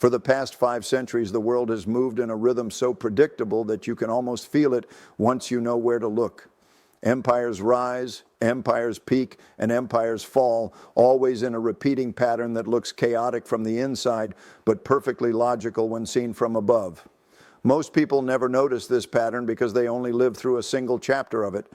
For the past 5 centuries, the world has moved in a rhythm so predictable that you can almost feel it once you know where to look. Empires rise, empires peak, and empires fall, always in a repeating pattern that looks chaotic from the inside, but perfectly logical when seen from above. Most people never notice this pattern because they only live through a single chapter of it,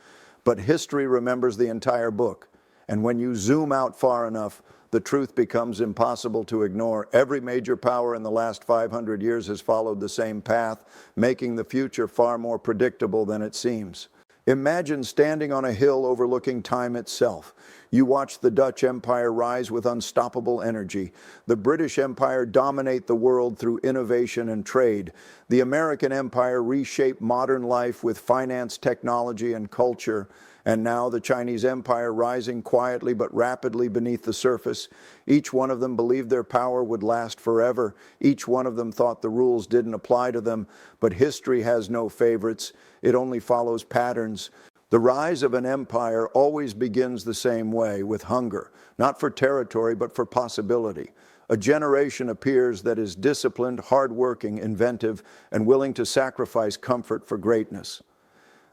but history remembers the entire book. And when you zoom out far enough, the truth becomes impossible to ignore. Every major power in the last 500 years has followed the same path, making the future far more predictable than it seems. Imagine standing on a hill overlooking time itself. You watch the Dutch Empire rise with unstoppable energy. The British Empire dominate the world through innovation and trade. The American Empire reshape modern life with finance, technology, and culture. And now the Chinese Empire rising quietly but rapidly beneath the surface. Each one of them believed their power would last forever. Each one of them thought the rules didn't apply to them. But history has no favorites. It only follows patterns. The rise of an empire always begins the same way, with hunger, not for territory, but for possibility. A generation appears that is disciplined, hardworking, inventive, and willing to sacrifice comfort for greatness.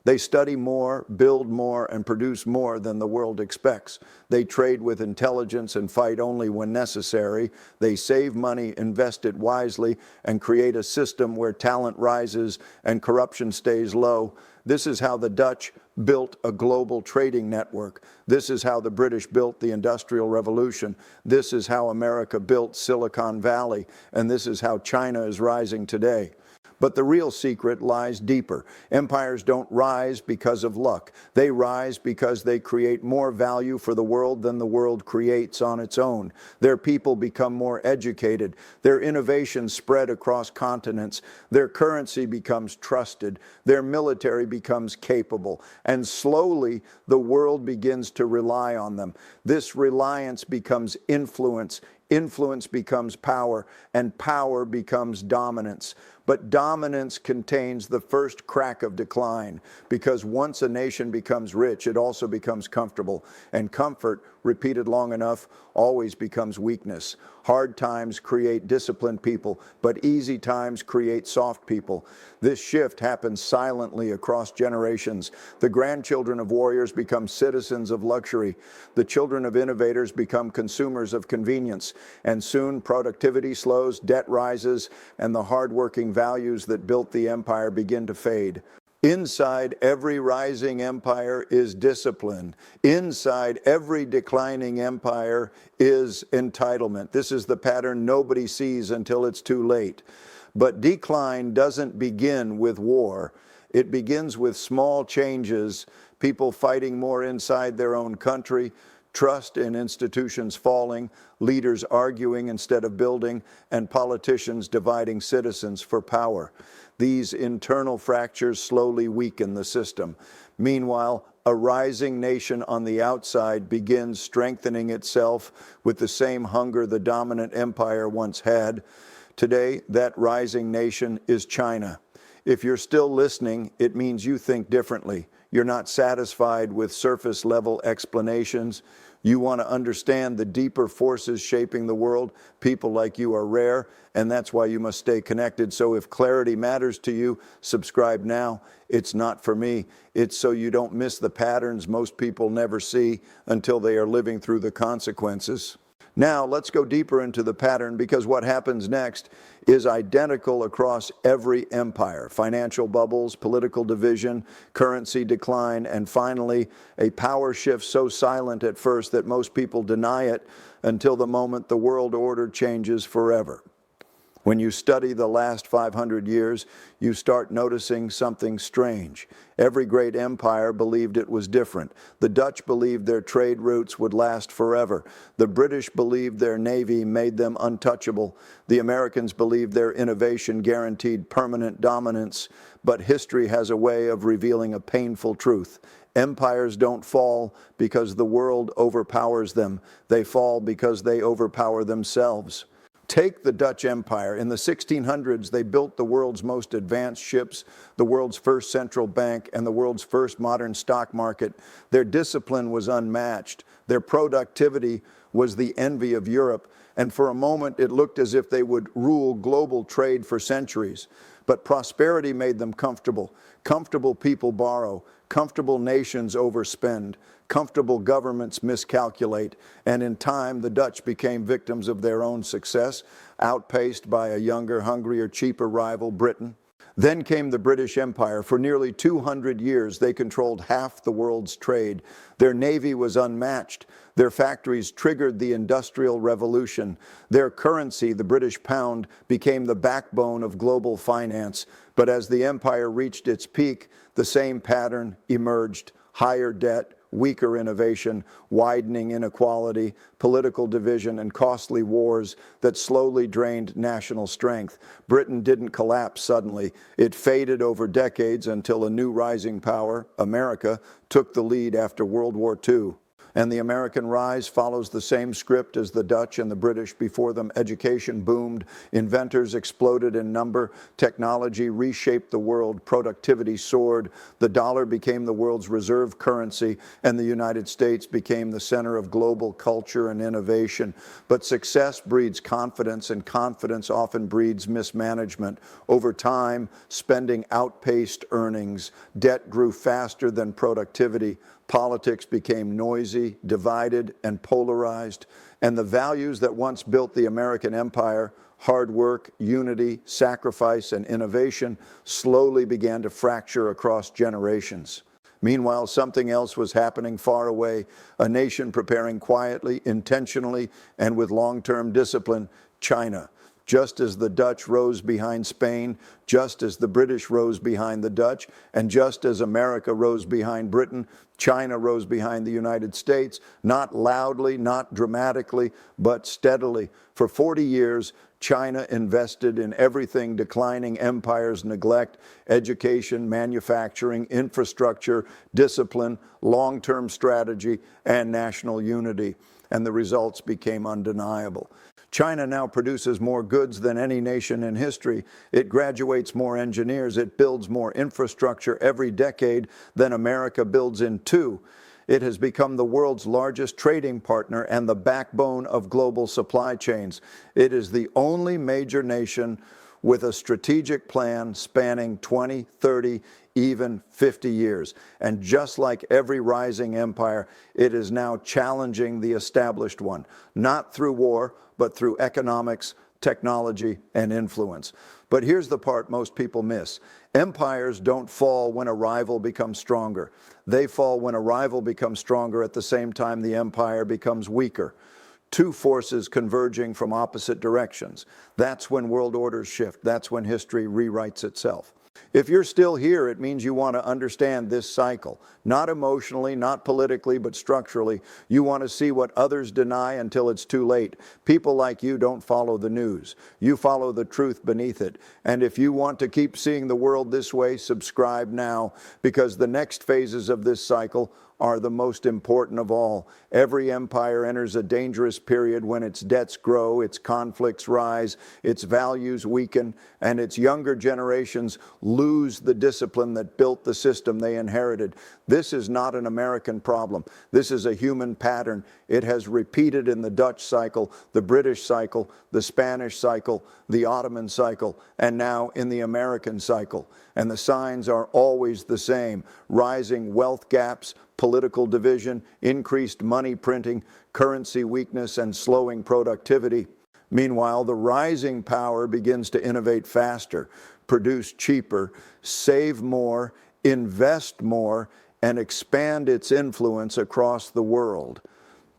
They study more, build more, and produce more than the world expects. They trade with intelligence and fight only when necessary. They save money, invest it wisely, and create a system where talent rises and corruption stays low. This is how the Dutch built a global trading network. This is how the British built the Industrial Revolution. This is how America built Silicon Valley. And this is how China is rising today. But the real secret lies deeper. Empires don't rise because of luck. They rise because they create more value for the world than the world creates on its own. Their people become more educated. Their innovations spread across continents. Their currency becomes trusted. Their military becomes capable. And slowly, the world begins to rely on them. This reliance becomes influence. Influence becomes power, and power becomes dominance. But dominance contains the first crack of decline, because once a nation becomes rich, it also becomes comfortable. And comfort, repeated long enough, always becomes weakness. Hard times create disciplined people, but easy times create soft people. This shift happens silently across generations. The grandchildren of warriors become citizens of luxury. The children of innovators become consumers of convenience. And soon productivity slows, debt rises, and the hardworking values that built the empire begin to fade. Inside every rising empire is discipline. Inside every declining empire is entitlement. This is the pattern nobody sees until it's too late. But decline doesn't begin with war. It begins with small changes, people fighting more inside their own country, trust in institutions falling, leaders arguing instead of building, and politicians dividing citizens for power. These internal fractures slowly weaken the system. Meanwhile, a rising nation on the outside begins strengthening itself with the same hunger the dominant empire once had. Today, that rising nation is China. If you're still listening, it means you think differently. You're not satisfied with surface-level explanations. You want to understand the deeper forces shaping the world. People like you are rare, and that's why you must stay connected. So if clarity matters to you, subscribe now. It's not for me. It's so you don't miss the patterns most people never see until they are living through the consequences. Now, let's go deeper into the pattern, because what happens next is identical across every empire. Financial bubbles, political division, currency decline, and finally, a power shift so silent at first that most people deny it until the moment the world order changes forever. When you study the last 500 years, you start noticing something strange. Every great empire believed it was different. The Dutch believed their trade routes would last forever. The British believed their navy made them untouchable. The Americans believed their innovation guaranteed permanent dominance. But history has a way of revealing a painful truth. Empires don't fall because the world overpowers them. They fall because they overpower themselves. Take the Dutch Empire. In the 1600s, they built the world's most advanced ships, the world's first central bank, and the world's first modern stock market. Their discipline was unmatched. Their productivity was the envy of Europe, and for a moment it looked as if they would rule global trade for centuries. But prosperity made them comfortable. Comfortable people borrow. Comfortable nations overspend. Comfortable governments miscalculate. And in time, the Dutch became victims of their own success, outpaced by a younger, hungrier, cheaper rival, Britain. Then came the British Empire. For nearly 200 years, they controlled half the world's trade. Their navy was unmatched. Their factories triggered the Industrial Revolution. Their currency, the British pound, became the backbone of global finance. But as the empire reached its peak, the same pattern emerged: higher debt, weaker innovation, widening inequality, political division, and costly wars that slowly drained national strength. Britain didn't collapse suddenly. It faded over decades until a new rising power, America, took the lead after World War II. And the American rise follows the same script as the Dutch and the British before them. Education boomed, inventors exploded in number, technology reshaped the world, productivity soared, the dollar became the world's reserve currency, and the United States became the center of global culture and innovation. But success breeds confidence, and confidence often breeds mismanagement. Over time, spending outpaced earnings, debt grew faster than productivity, politics became noisy, divided, and polarized, and the values that once built the American empire, hard work, unity, sacrifice, and innovation, slowly began to fracture across generations. Meanwhile, something else was happening far away, a nation preparing quietly, intentionally, and with long-term discipline: China. Just as the Dutch rose behind Spain, just as the British rose behind the Dutch, and just as America rose behind Britain, China rose behind the United States, not loudly, not dramatically, but steadily. For 40 years, China invested in everything declining empires neglect: education, manufacturing, infrastructure, discipline, long-term strategy, and national unity. And the results became undeniable. China now produces more goods than any nation in history. It graduates more engineers. It builds more infrastructure every decade than America builds in 2. It has become the world's largest trading partner and the backbone of global supply chains. It is the only major nation with a strategic plan spanning 20, 30, even 50 years. And just like every rising empire, it is now challenging the established one, not through war, but through economics, technology, and influence. But here's the part most people miss. Empires don't fall when a rival becomes stronger. They fall when a rival becomes stronger at the same time the empire becomes weaker. Two forces converging from opposite directions. That's when world orders shift. That's when history rewrites itself. If you're still here, it means you want to understand this cycle. Not emotionally, not politically, but structurally. You want to see what others deny until it's too late. People like you don't follow the news. You follow the truth beneath it. And if you want to keep seeing the world this way, subscribe now, because the next phases of this cycle are the most important of all. Every empire enters a dangerous period when its debts grow, its conflicts rise, its values weaken, and its younger generations lose the discipline that built the system they inherited. This is not an American problem. This is a human pattern. It has repeated in the Dutch cycle, the British cycle, the Spanish cycle, the Ottoman cycle, and now in the American cycle. And the signs are always the same: rising wealth gaps, political division, increased money printing, currency weakness, and slowing productivity. Meanwhile, the rising power begins to innovate faster, produce cheaper, save more, invest more, and expand its influence across the world.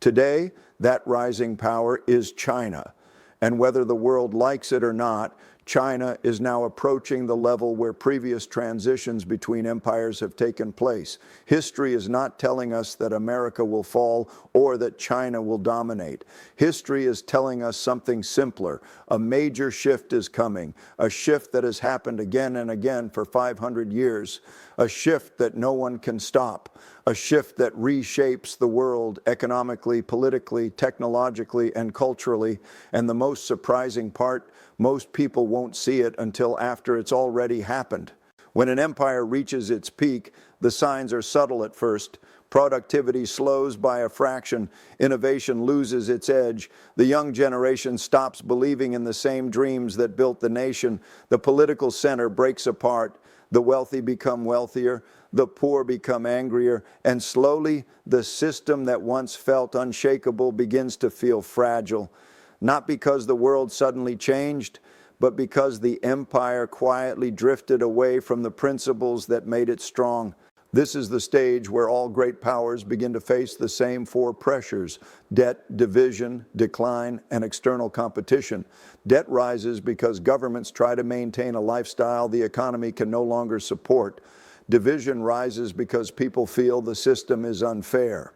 Today, that rising power is China. And whether the world likes it or not, China is now approaching the level where previous transitions between empires have taken place. History is not telling us that America will fall or that China will dominate. History is telling us something simpler. A major shift is coming, a shift that has happened again and again for 500 years, a shift that no one can stop, a shift that reshapes the world economically, politically, technologically, and culturally. And the most surprising part, most people won't see it until after it's already happened. When an empire reaches its peak, the signs are subtle at first: Productivity slows by a fraction. Innovation loses its edge. The young generation stops believing in the same dreams that built the nation. The political center breaks apart. The wealthy become wealthier. The poor become angrier. And slowly, the system that once felt unshakable begins to feel fragile. Not because the world suddenly changed, but because the empire quietly drifted away from the principles that made it strong. This is the stage where all great powers begin to face the same four pressures: debt, division, decline, and external competition. Debt rises because governments try to maintain a lifestyle the economy can no longer support. Division rises because people feel the system is unfair.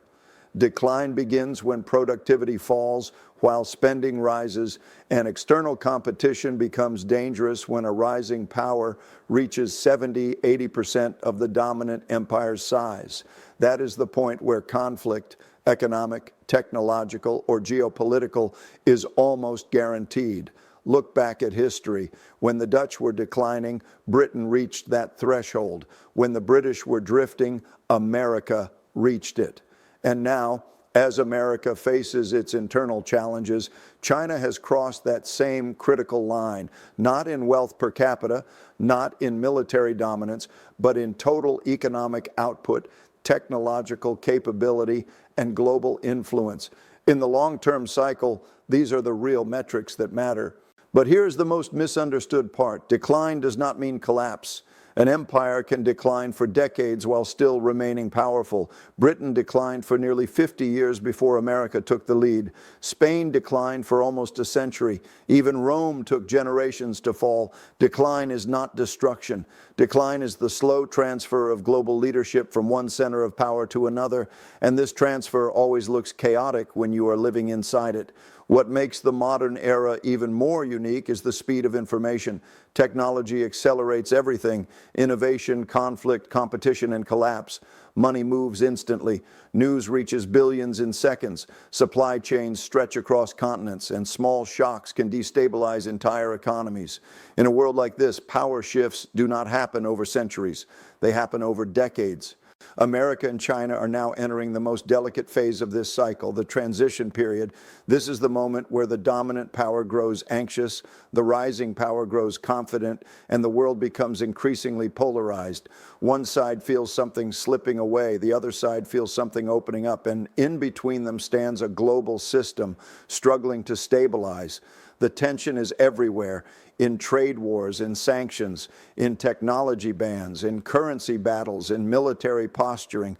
Decline begins when productivity falls while spending rises, and external competition becomes dangerous when a rising power reaches 70–80% of the dominant empire's size. That is the point where conflict, economic, technological, or geopolitical, is almost guaranteed. Look back at history. When the Dutch were declining, Britain reached that threshold. When the British were drifting, America reached it. And now, as America faces its internal challenges, China has crossed that same critical line, not in wealth per capita, not in military dominance, but in total economic output, technological capability, and global influence. In the long-term cycle, these are the real metrics that matter. But here's the most misunderstood part. Decline does not mean collapse. An empire can decline for decades while still remaining powerful. Britain declined for nearly 50 years before America took the lead. Spain declined for almost a century. Even Rome took generations to fall. Decline is not destruction. Decline is the slow transfer of global leadership from one center of power to another, and this transfer always looks chaotic when you are living inside it. What makes the modern era even more unique is the speed of information. Technology accelerates everything: innovation, conflict, competition, and collapse. Money moves instantly. News reaches billions in seconds. Supply chains stretch across continents, and small shocks can destabilize entire economies. In a world like this, power shifts do not happen over centuries. They happen over decades. America and China are now entering the most delicate phase of this cycle, the transition period. This is the moment where the dominant power grows anxious, the rising power grows confident, and the world becomes increasingly polarized. One side feels something slipping away, the other side feels something opening up, and in between them stands a global system struggling to stabilize. The tension is everywhere: in trade wars, in sanctions, in technology bans, in currency battles, in military posturing.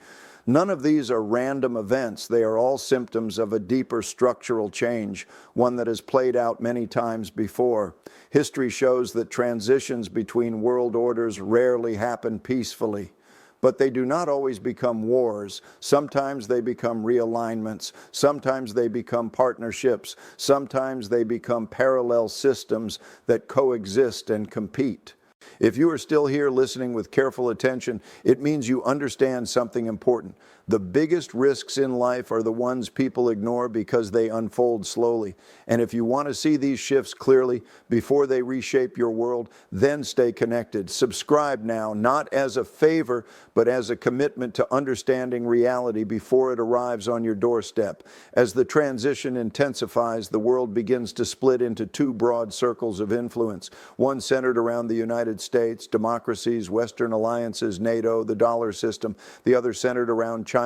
None of these are random events. They are all symptoms of a deeper structural change, one that has played out many times before. History shows that transitions between world orders rarely happen peacefully. But they do not always become wars. Sometimes they become realignments. Sometimes they become partnerships. Sometimes they become parallel systems that coexist and compete. If you are still here listening with careful attention, it means you understand something important. The biggest risks in life are the ones people ignore because they unfold slowly. And if you want to see these shifts clearly before they reshape your world, then stay connected. Subscribe now, not as a favor, but as a commitment to understanding reality before it arrives on your doorstep. As the transition intensifies, the world begins to split into two broad circles of influence, one centered around the United States, democracies, Western alliances, NATO, the dollar system, the other centered around China,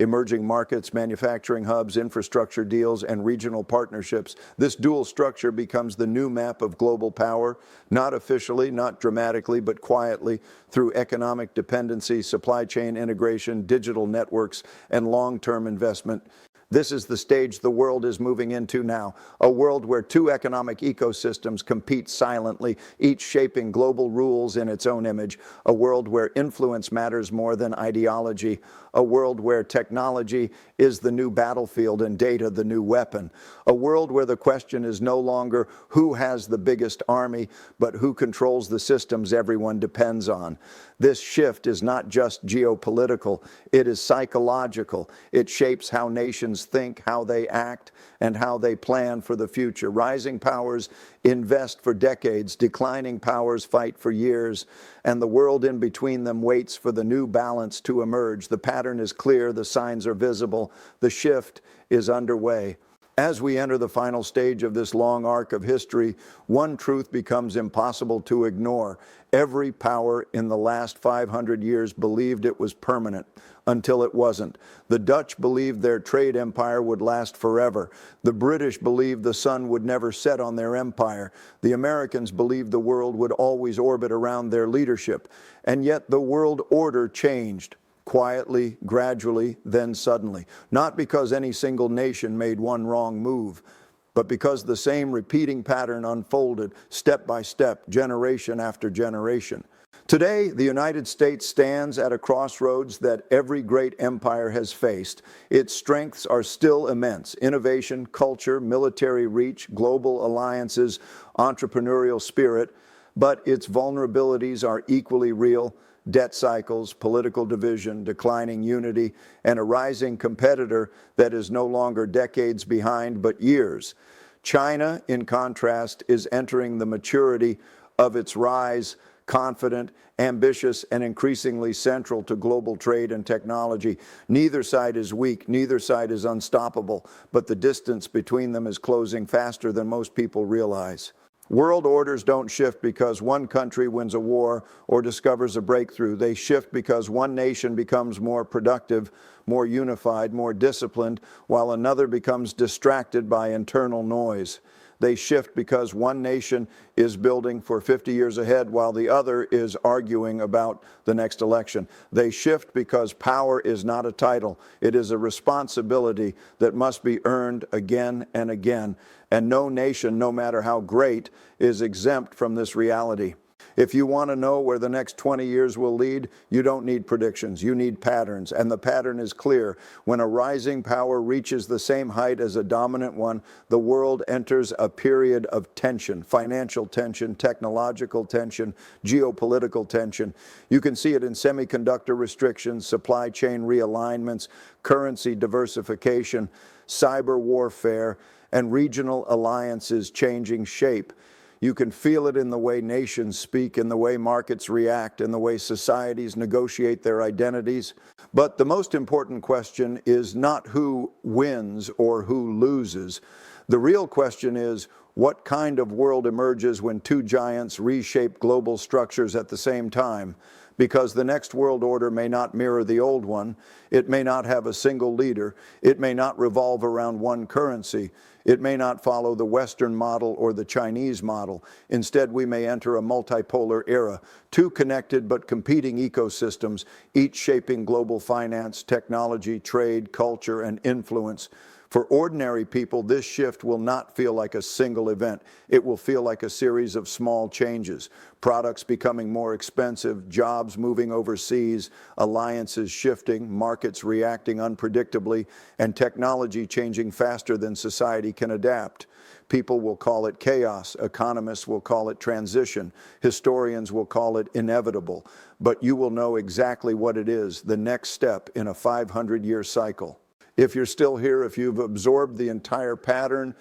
emerging markets, manufacturing hubs, infrastructure deals, and regional partnerships. This dual structure becomes the new map of global power, not officially, not dramatically, but quietly, through economic dependency, supply chain integration, digital networks, and long-term investment. This is the stage the world is moving into now, a world where two economic ecosystems compete silently, each shaping global rules in its own image, a world where influence matters more than ideology, a world where technology is the new battlefield and data the new weapon, a world where the question is no longer who has the biggest army, but who controls the systems everyone depends on. This shift is not just geopolitical, it is psychological. It shapes how nations nations think, how they act, and how they plan for the future. Rising powers invest for decades, declining powers fight for years, and the world in between them waits for the new balance to emerge. The pattern is clear, the signs are visible, the shift is underway. As we enter the final stage of this long arc of history, one truth becomes impossible to ignore. Every power in the last 500 years believed it was permanent until it wasn't. The Dutch believed their trade empire would last forever. The British believed the sun would never set on their empire. The Americans believed the world would always orbit around their leadership. And yet the world order changed. Quietly, gradually, then suddenly. Not because any single nation made one wrong move, but because the same repeating pattern unfolded step by step, generation after generation. Today, the United States stands at a crossroads that every great empire has faced. Its strengths are still immense: innovation, culture, military reach, global alliances, entrepreneurial spirit, but its vulnerabilities are equally real: debt cycles, political division, declining unity, and a rising competitor that is no longer decades behind, but years. China, in contrast, is entering the maturity of its rise, confident, ambitious, and increasingly central to global trade and technology. Neither side is weak, neither side is unstoppable, but the distance between them is closing faster than most people realize. World orders don't shift because one country wins a war or discovers a breakthrough. They shift because one nation becomes more productive, more unified, more disciplined, while another becomes distracted by internal noise. They shift because one nation is building for 50 years ahead while the other is arguing about the next election. They shift because power is not a title. It is a responsibility that must be earned again and again. And no nation, no matter how great, is exempt from this reality. If you want to know where the next 20 years will lead, you don't need predictions, you need patterns. And the pattern is clear. When a rising power reaches the same height as a dominant one, the world enters a period of tension: financial tension, technological tension, geopolitical tension. You can see it in semiconductor restrictions, supply chain realignments, currency diversification, cyber warfare, and regional alliances changing shape. You can feel it in the way nations speak, in the way markets react, in the way societies negotiate their identities. But the most important question is not who wins or who loses. The real question is, what kind of world emerges when two giants reshape global structures at the same time? Because the next world order may not mirror the old one. It may not have a single leader. It may not revolve around one currency. It may not follow the Western model or the Chinese model. Instead, we may enter a multipolar era, two connected but competing ecosystems, each shaping global finance, technology, trade, culture, and influence. For ordinary people, this shift will not feel like a single event. It will feel like a series of small changes: products becoming more expensive, jobs moving overseas, alliances shifting, markets reacting unpredictably, and technology changing faster than society can adapt. People will call it chaos, economists will call it transition, historians will call it inevitable, but you will know exactly what it is: the next step in a 500-year cycle. If you're still here, if you've absorbed the entire pattern,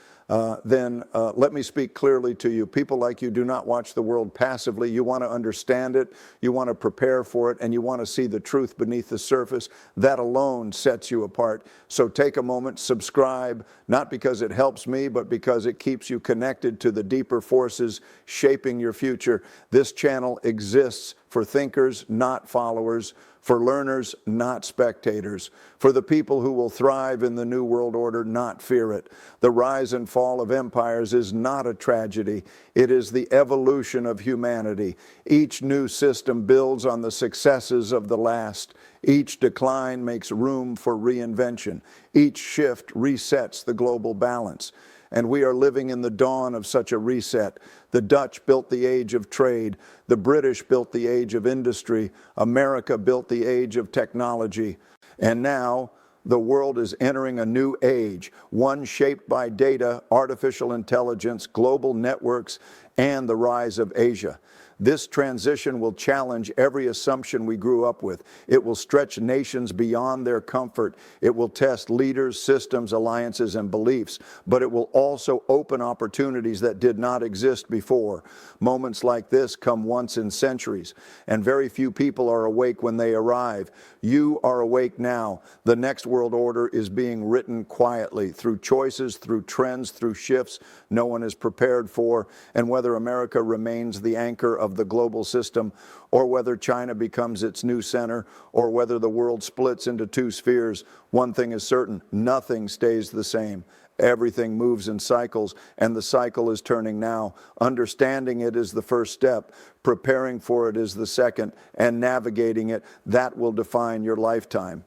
then let me speak clearly to you. People like you do not watch the world passively. You want to understand it, you want to prepare for it, and you want to see the truth beneath the surface. That alone sets you apart. So take a moment, subscribe, not because it helps me, but because it keeps you connected to the deeper forces shaping your future. This channel exists for thinkers, not followers; for learners, not spectators; for the people who will thrive in the New World Order, not fear it. The rise and fall of empires is not a tragedy. It is the evolution of humanity. Each new system builds on the successes of the last. Each decline makes room for reinvention. Each shift resets the global balance. And we are living in the dawn of such a reset. The Dutch built the age of trade. The British built the age of industry. America built the age of technology. And now the world is entering a new age, one shaped by data, artificial intelligence, global networks, and the rise of Asia. This transition will challenge every assumption we grew up with. It will stretch nations beyond their comfort. It will test leaders, systems, alliances, and beliefs. But it will also open opportunities that did not exist before. Moments like this come once in centuries, and very few people are awake when they arrive. You are awake now. The next world order is being written quietly, through choices, through trends, through shifts no one is prepared for. And whether America remains the anchor of the global system, or whether China becomes its new center, or whether the world splits into two spheres, one thing is certain: nothing stays the same. Everything moves in cycles, and the cycle is turning now. Understanding it is the first step. Preparing for it is the second, and navigating it, that will define your lifetime.